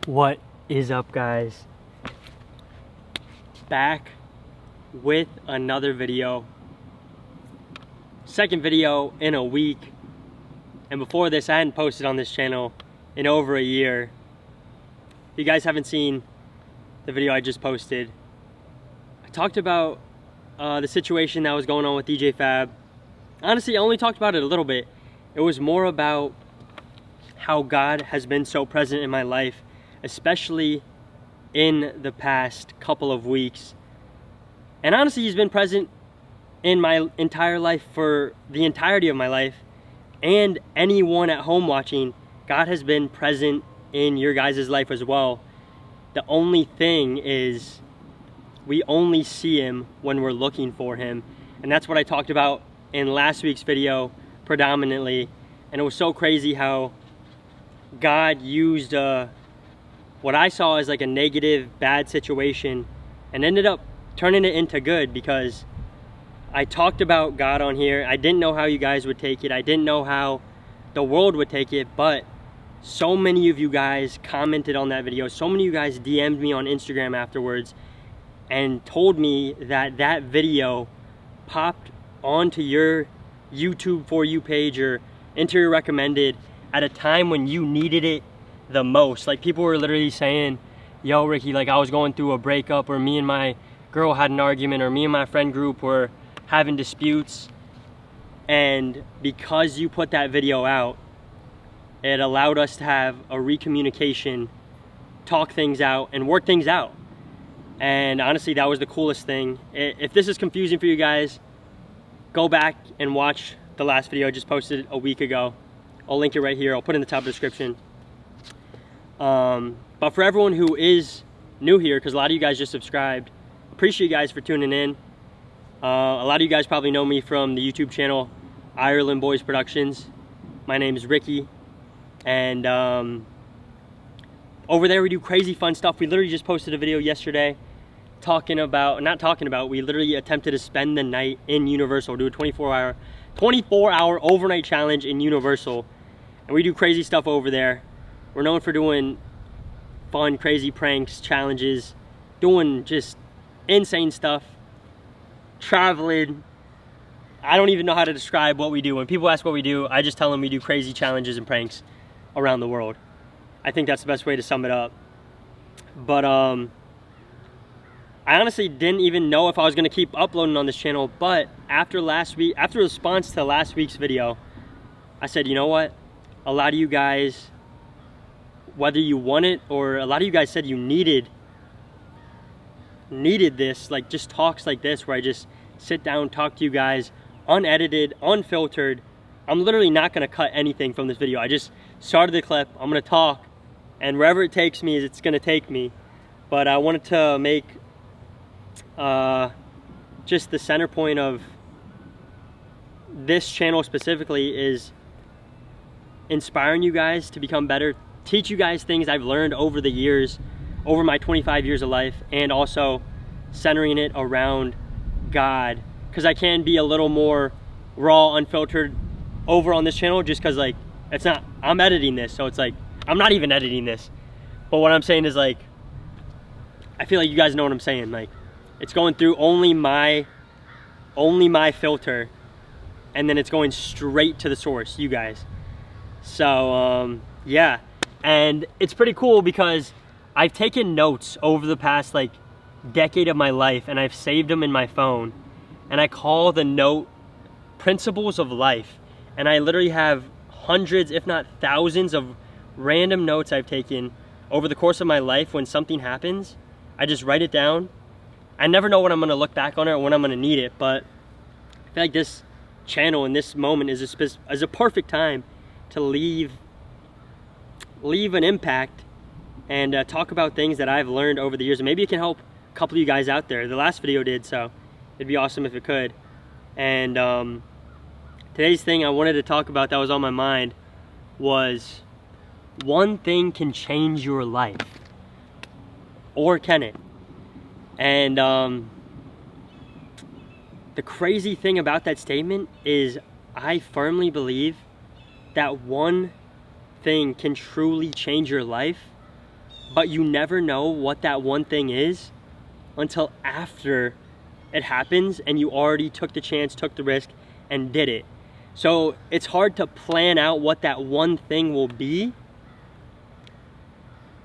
What is up, guys? Back with another video. Second video in a week. And before this, I hadn't posted on this channel in over a year. If you guys haven't seen the video I just posted, I talked about the situation that was going on with DJ Fab. Honestly, I only talked about it a little bit. It was more about how God has been so present in my life, especially in the past couple of weeks. And honestly, he's been present in my entire life for the entirety of my life. And anyone at home watching, God has been present in your guys' life as well. The only thing is, we only see him when we're looking for him. And that's what I talked about in last week's video predominantly. And it was so crazy how God used what I saw as like a negative, bad situation and ended up turning it into good, because I talked about God on here. I didn't know how you guys would take it. I didn't know how the world would take it, but so many of you guys commented on that video. So many of you guys DM'd me on Instagram afterwards and told me that that video popped onto your YouTube For You page or into your recommended at a time when you needed it the most. Like, people were literally saying, yo, Ricky, like, I was going through a breakup, or me and my girl had an argument, or me and my friend group were having disputes. And because you put that video out, it allowed us to have a recommunication, talk things out, and work things out. And honestly, that was the coolest thing. If this is confusing for you guys, go back and watch the last video I just posted a week ago. I'll link it right here. I'll put it in the top of the description. But for everyone who is new here, because a lot of you guys just subscribed, appreciate you guys for tuning in. A lot of you guys probably know me from the YouTube channel Ireland Boys Productions. My name is Ricky, and over there we do crazy fun stuff. We literally just posted a video yesterday we literally attempted to spend the night in Universal, do a 24-hour overnight challenge in Universal. And we do crazy stuff over there. We're known for doing fun, crazy pranks, challenges, doing just insane stuff, traveling. I don't even know how to describe what we do. When people ask what we do, I just tell them we do crazy challenges and pranks around the world. I think that's the best way to sum it up. But I honestly didn't even know if I was gonna keep uploading on this channel, but after the response to last week's video, I said, you know what? A lot of you guys, whether you want it or a lot of you guys said you needed this, like just talks like this where I just sit down, talk to you guys, unedited, unfiltered. I'm literally not gonna cut anything from this video. I just started the clip, I'm gonna talk, and wherever it takes me, it's gonna take me. But I wanted to make just the center point of this channel specifically is inspiring you guys to become better, teach you guys things I've learned over the years, over my 25 years of life, and also centering it around God, because I can be a little more raw, unfiltered over on this channel, just because like it's not, I'm editing this, so it's like I'm not even editing this, but what I'm saying is, like, I feel like you guys know what I'm saying. Like, it's going through only my filter, and then it's going straight to the source, you guys. So yeah, and it's pretty cool because I've taken notes over the past like decade of my life, and I've saved them in my phone, and I call the note Principles of Life. And I literally have hundreds, if not thousands, of random notes I've taken over the course of my life. When something happens, I just write it down. I never know when I'm gonna look back on it or when I'm gonna need it, but I feel like this channel in this moment is a perfect time to leave an impact and talk about things that I've learned over the years, and maybe it can help a couple of you guys out there. The last video did, so it'd be awesome if it could. And today's thing I wanted to talk about that was on my mind was, one thing can change your life, or can it? And the crazy thing about that statement is I firmly believe that one thing can truly change your life, but you never know what that one thing is until after it happens and you already took the chance, took the risk, and did it. So it's hard to plan out what that one thing will be,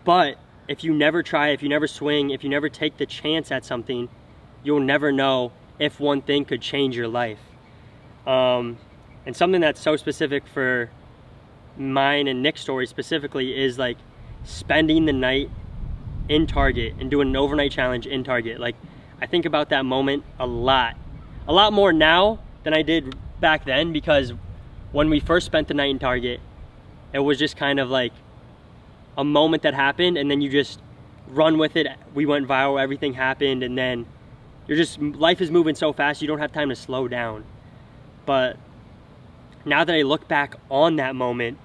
but if you never try, if you never swing, if you never take the chance at something, you'll never know if one thing could change your life. And something that's so specific for mine and Nick's story specifically is like spending the night in Target and doing an overnight challenge in Target. Like, I think about that moment a lot more now than I did back then, because when we first spent the night in Target, it was just kind of like a moment that happened and then you just run with it. We went viral, everything happened, and then life is moving so fast you don't have time to slow down. But now that I look back on that moment,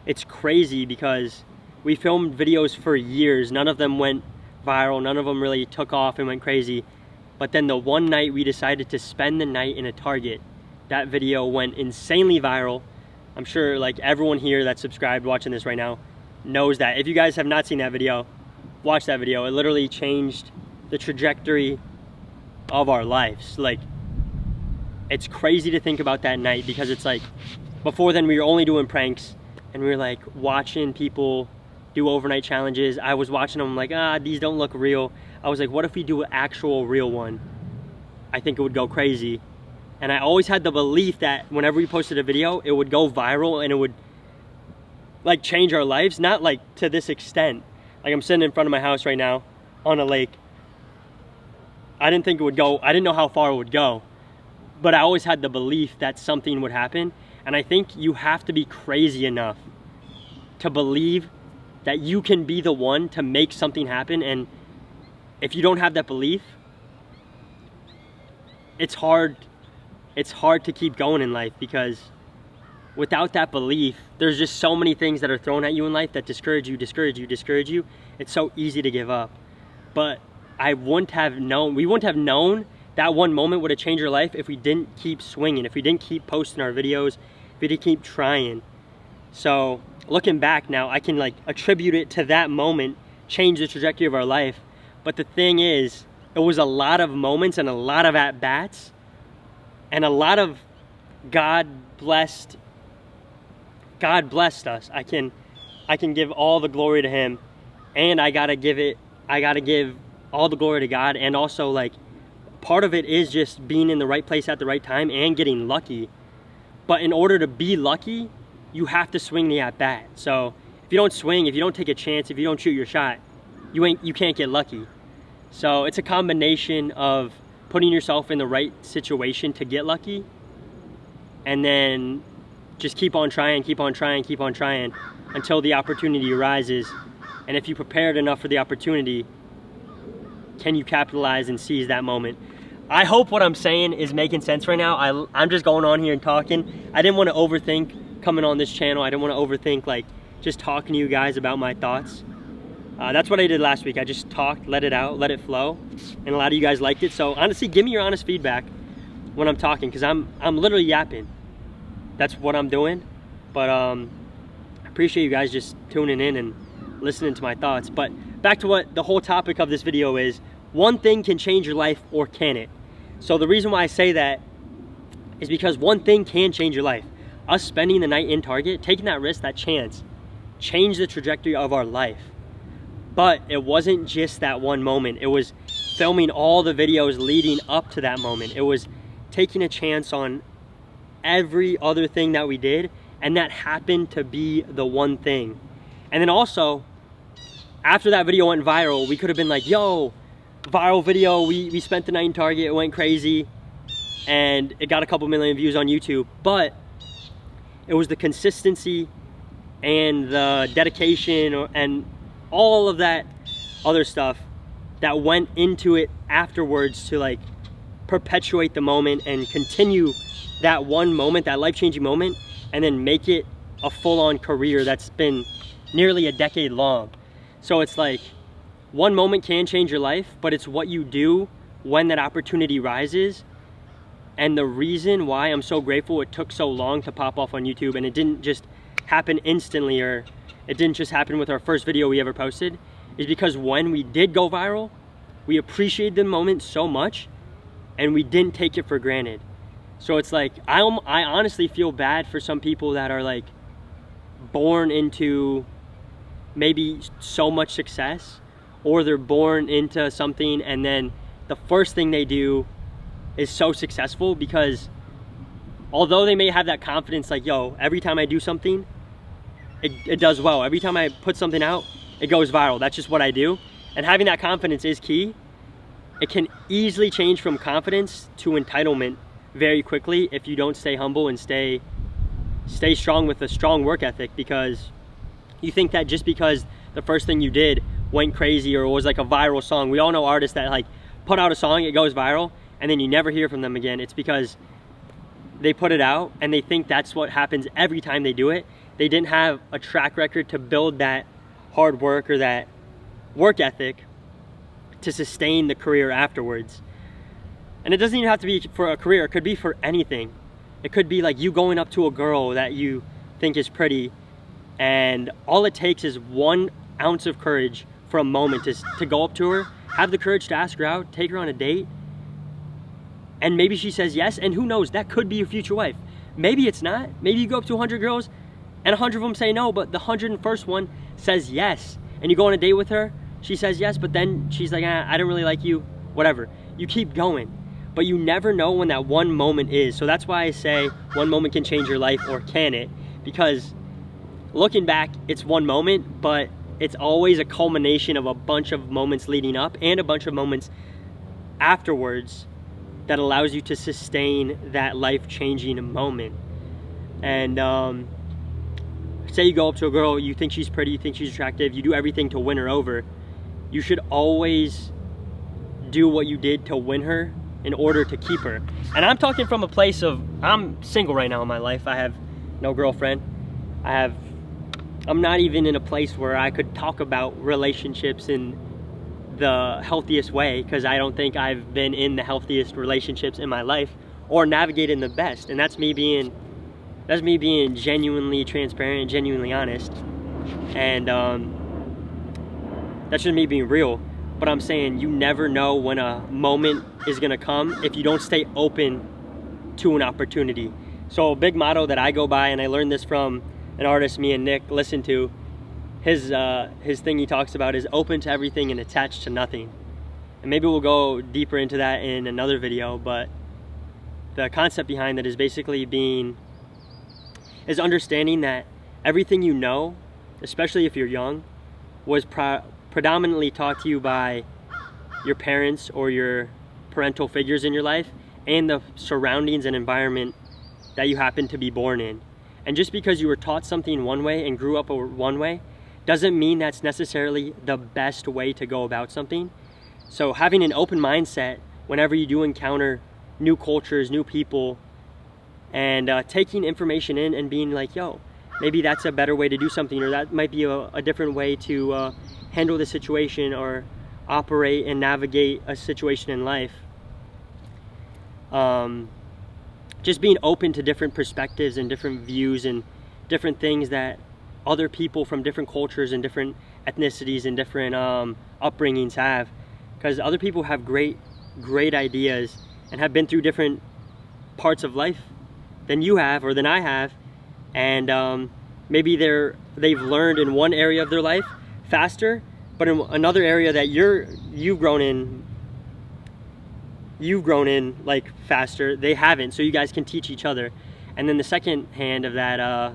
it's crazy because we filmed videos for years. None of them went viral, none of them really took off and went crazy. But then the one night we decided to spend the night in a Target, that video went insanely viral. I'm sure like everyone here that's subscribed watching this right now knows that. If you guys have not seen that video, watch that video. It literally changed the trajectory of our lives. Like, it's crazy to think about that night, because it's like, before then we were only doing pranks and we were like watching people do overnight challenges. I was watching them like, these don't look real. I was like, what if we do an actual real one? I think it would go crazy. And I always had the belief that whenever we posted a video, it would go viral and it would like change our lives. Not like to this extent. Like, I'm sitting in front of my house right now on a lake. I didn't think it would go, I didn't know how far it would go, but I always had the belief that something would happen. And I think you have to be crazy enough to believe that you can be the one to make something happen. And if you don't have that belief, it's hard to keep going in life, because without that belief, there's just so many things that are thrown at you in life that discourage you. It's so easy to give up. But we wouldn't have known that one moment would have changed your life if we didn't keep swinging, if we didn't keep posting our videos, if we didn't keep trying. So looking back now, I can like attribute it to that moment, change the trajectory of our life. But the thing is, it was a lot of moments and a lot of at-bats and a lot of God blessed us. I can give all the glory to him, and I gotta give all the glory to God. And also, like, part of it is just being in the right place at the right time and getting lucky. But in order to be lucky, you have to swing the at-bat. So if you don't swing, if you don't take a chance, if you don't shoot your shot, you can't get lucky. So it's a combination of putting yourself in the right situation to get lucky, and then just keep on trying until the opportunity arises. And if you prepared enough for the opportunity, can you capitalize and seize that moment? I hope what I'm saying is making sense right now. I'm just going on here and talking. I didn't want to overthink coming on this channel. I didn't want to overthink like just talking to you guys about my thoughts. That's what I did last week. I just talked, let it out, let it flow, and a lot of you guys liked it. So honestly, give me your honest feedback when I'm talking, because I'm literally yapping. That's what I'm doing. But I appreciate you guys just tuning in and listening to my thoughts. But back to what the whole topic of this video is: one thing can change your life, or can it? So the reason why I say that is because one thing can change your life. Us spending the night in Target, taking that risk, that chance, changed the trajectory of our life. But it wasn't just that one moment. It was filming all the videos leading up to that moment. It was taking a chance on every other thing that we did, and that happened to be the one thing. And then also, after that video went viral, we could have been like, yo, viral video, we spent the night in Target, it went crazy, and it got a couple million views on YouTube. But it was the consistency and the dedication and all of that other stuff that went into it afterwards to like perpetuate the moment and continue that one moment, that life-changing moment, and then make it a full-on career that's been nearly a decade long. So it's like, one moment can change your life, but it's what you do when that opportunity rises. And the reason why I'm so grateful it took so long to pop off on YouTube, and it didn't just happen instantly, or it didn't just happen with our first video we ever posted, is because when we did go viral, we appreciated the moment so much and we didn't take it for granted. So it's like, I honestly feel bad for some people that are like born into maybe so much success, or they're born into something and then the first thing they do is so successful, because although they may have that confidence like, yo, every time I do something, it does well. Every time I put something out, it goes viral. That's just what I do. And having that confidence is key. It can easily change from confidence to entitlement very quickly if you don't stay humble and stay strong with a strong work ethic, because you think that just because the first thing you did went crazy or was like a viral song. We all know artists that like put out a song, it goes viral, and then you never hear from them again. It's because they put it out and they think that's what happens every time they do it. They didn't have a track record to build that hard work or that work ethic to sustain the career afterwards. And it doesn't even have to be for a career. It could be for anything. It could be like you going up to a girl that you think is pretty, and all it takes is 1 ounce of courage for a moment to go up to her, have the courage to ask her out, take her on a date, and maybe she says yes, and who knows, that could be your future wife. Maybe it's not. Maybe you go up to 100 girls and 100 of them say no, but the 101st one says yes, and you go on a date with her, she says yes, but then she's like, I don't really like you, whatever. You keep going, but you never know when that one moment is. So that's why I say one moment can change your life, or can it? Because looking back, it's one moment, but it's always a culmination of a bunch of moments leading up and a bunch of moments afterwards that allows you to sustain that life-changing moment. And say you go up to a girl, you think she's pretty, you think she's attractive, you do everything to win her over. You should always do what you did to win her in order to keep her. And I'm talking from a place of, I'm single right now in my life. I have no girlfriend. I'm not even in a place where I could talk about relationships in the healthiest way, because I don't think I've been in the healthiest relationships in my life or navigated the best. And that's me being genuinely transparent and genuinely honest. And that's just me being real. But I'm saying you never know when a moment is gonna come if you don't stay open to an opportunity. So a big motto that I go by, and I learned this from an artist me and Nick listen to, his thing he talks about is open to everything and attached to nothing. And maybe we'll go deeper into that in another video, but the concept behind that is basically understanding that everything you know, especially if you're young, was predominantly taught to you by your parents or your parental figures in your life, and the surroundings and environment that you happen to be born in. And just because you were taught something one way and grew up one way doesn't mean that's necessarily the best way to go about something. So having an open mindset whenever you do encounter new cultures, new people, and taking information in and being like, yo, maybe that's a better way to do something, or that might be a different way to handle the situation or operate and navigate a situation in life. Just being open to different perspectives and different views and different things that other people from different cultures and different ethnicities and different upbringings have, because other people have great ideas and have been through different parts of life than you have or than I have, and maybe they've learned in one area of their life faster, but in another area that you've grown in like faster, they haven't. So you guys can teach each other. And then the second hand of that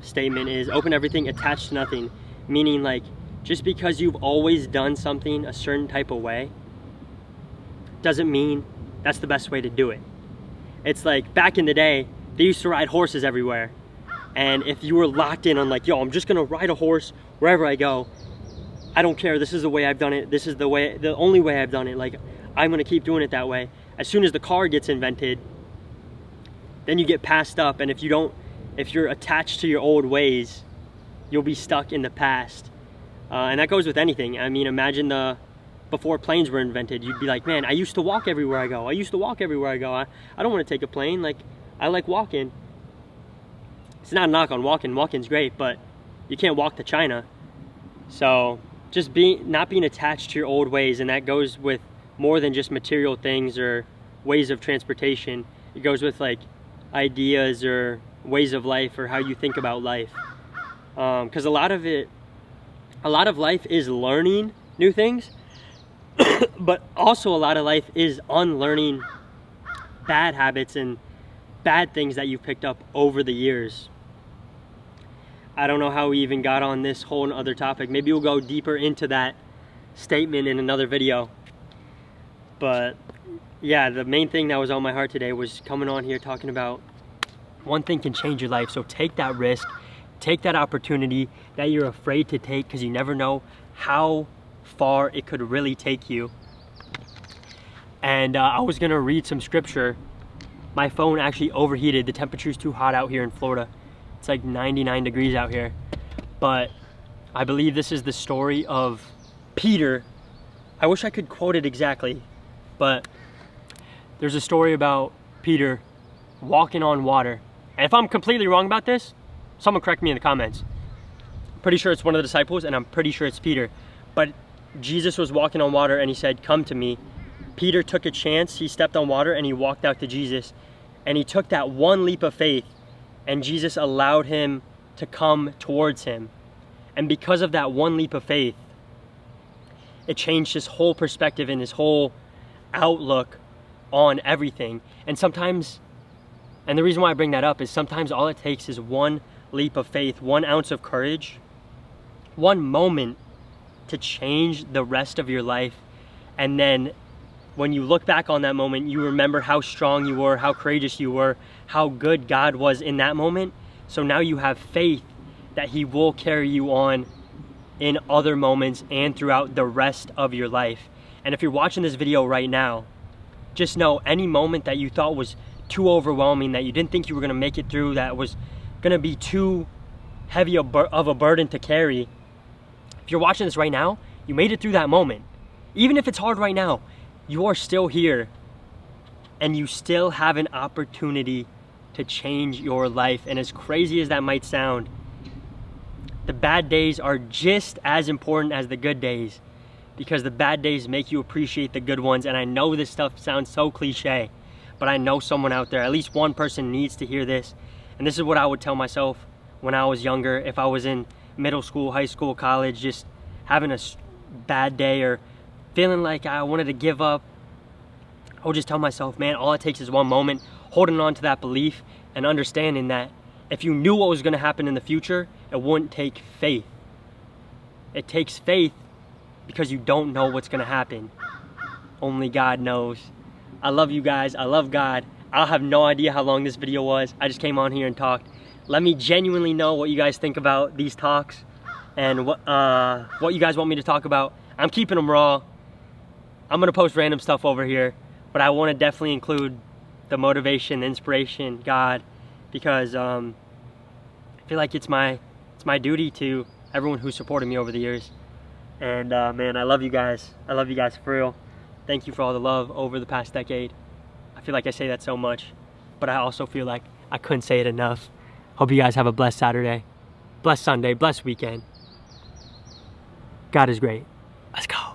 statement is open everything, attached to nothing, meaning like just because you've always done something a certain type of way doesn't mean that's the best way to do it. It's like back in the day, they used to ride horses everywhere. And if you were locked in on like, yo, I'm just gonna ride a horse wherever I go, I don't care, this is the way I've done it, this is the only way I've done it, like I'm gonna keep doing it that way. As soon as the car gets invented, then you get passed up, and if you're attached to your old ways, you'll be stuck in the past. And that goes with anything. I mean, imagine before planes were invented, you'd be like, man, I used to walk everywhere I go. I don't want to take a plane, like I like walking. It's not a knock on walking, walking's great, but you can't walk to China. So just not being attached to your old ways, and that goes with more than just material things or ways of transportation. It goes with like ideas or ways of life or how you think about life. Because a lot of life is learning new things, but also a lot of life is unlearning bad habits and bad things that you've picked up over the years. I don't know how we even got on this whole other topic. Maybe we'll go deeper into that statement in another video. But yeah, the main thing that was on my heart today was coming on here talking about one thing can change your life. So take that risk, take that opportunity that you're afraid to take, because you never know how far it could really take you. And I was gonna read some scripture. My phone actually overheated. The temperature's too hot out here in Florida. It's like 99 degrees out here. But I believe this is the story of Peter. I wish I could quote it exactly, but there's a story about Peter walking on water. And if I'm completely wrong about this, someone correct me in the comments. I'm pretty sure it's one of the disciples, and I'm pretty sure it's Peter. But Jesus was walking on water and he said, "Come to me." Peter took a chance. He stepped on water and he walked out to Jesus. And he took that one leap of faith, and Jesus allowed him to come towards him. And because of that one leap of faith, it changed his whole perspective and his whole outlook on everything. And sometimes, and the reason why I bring that up is sometimes all it takes is one leap of faith, 1 ounce of courage, one moment to change the rest of your life. And then when you look back on that moment, you remember how strong you were, how courageous you were, how good God was in that moment. So now you have faith that He will carry you on in other moments and throughout the rest of your life. And if you're watching this video right now, just know any moment that you thought was too overwhelming, that you didn't think you were gonna make it through, that was gonna be too heavy of a burden to carry, if you're watching this right now, you made it through that moment. Even if it's hard right now, you are still here, and you still have an opportunity to change your life. And as crazy as that might sound, the bad days are just as important as the good days, because the bad days make you appreciate the good ones. And I know this stuff sounds so cliche, but I know someone out there, at least one person, needs to hear this. And this is what I would tell myself when I was younger. If I was in middle school, high school, college, just having a bad day or feeling like I wanted to give up, I would just tell myself, man, all it takes is one moment, holding on to that belief and understanding that if you knew what was going to happen in the future, it wouldn't take faith. It takes faith because you don't know what's going to happen. Only God knows. I love you guys. I love God. I have no idea how long this video was. I just came on here and talked. Let me genuinely know what you guys think about these talks and what you guys want me to talk about. I'm keeping them raw. I'm gonna post random stuff over here, but I want to definitely include the motivation, the inspiration, God, because I feel like it's my duty to everyone who supported me over the years. And man, I love you guys. I love you guys for real. Thank you for all the love over the past decade. I feel like I say that so much, but I also feel like I couldn't say it enough. Hope you guys have a blessed Saturday, blessed Sunday, blessed weekend. God is great. Let's go.